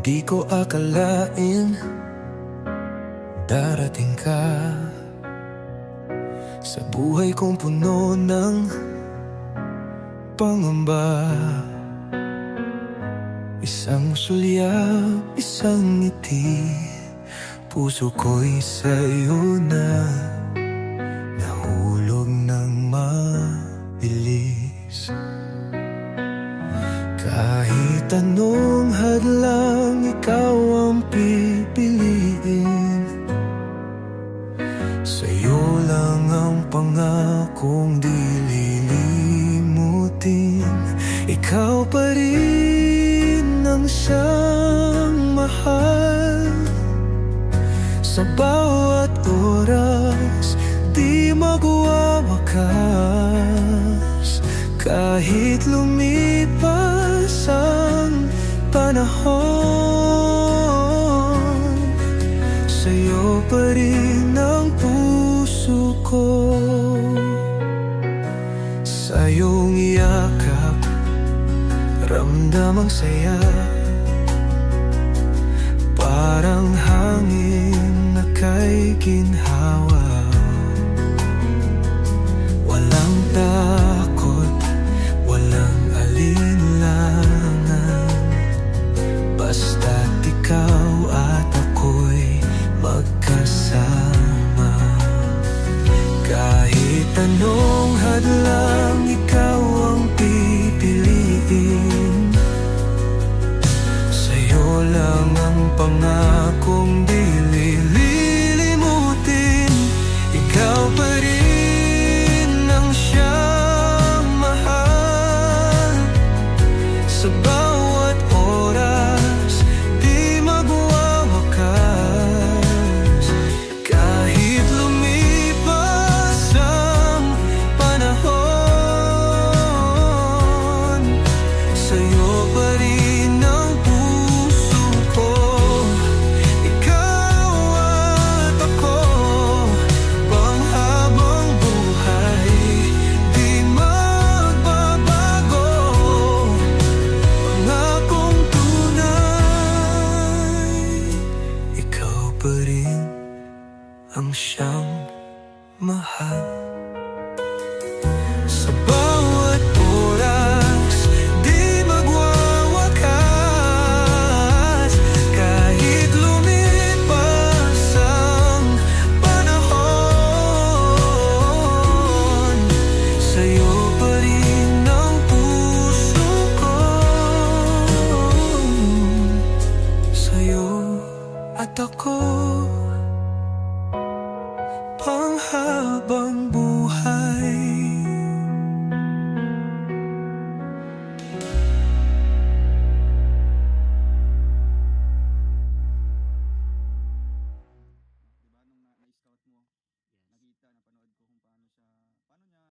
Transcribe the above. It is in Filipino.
Di ko akalain darating ka sa buhay kong puno ng pangamba. Isang sulyap, isang ngiti, puso ko'y sa'yo na nahulog ng mabilis. Kahit anong hadlang, ikaw ang pipiliin. Sa'yo lang ang pangakong di lilimutin. Ikaw pa rin ang siyang mahal. Sa bawat oras, di magwawakas. Kahit lumipas ang panahon, sa'yo pa rin ang puso ko. Sa iyong yakap, ramdam ang saya. Parang hangin na kay ginhawa. Walang takot, walang alinlangan, basta't ikaw at ako'y magkasama. Kahit anong hadlang, ikaw ang pipiliin. Sa'yo lang ang pangakong di lilimutin. Ikaw pa rin ang siyang mahal. Sa bawat oras, di magwawakas. Kahit lumipas ang panahon, sa'yo pa rin ang puso ko. Ikaw at ako, panghabang buhay, di magbabago. Pangakong tunay, ikaw pa rin ang siyang mahal. Sa bawat oras, di magwawakas. Kahit lumipas ang panahon, sa'yo pa rin ang puso ko. Sa'yo at ako,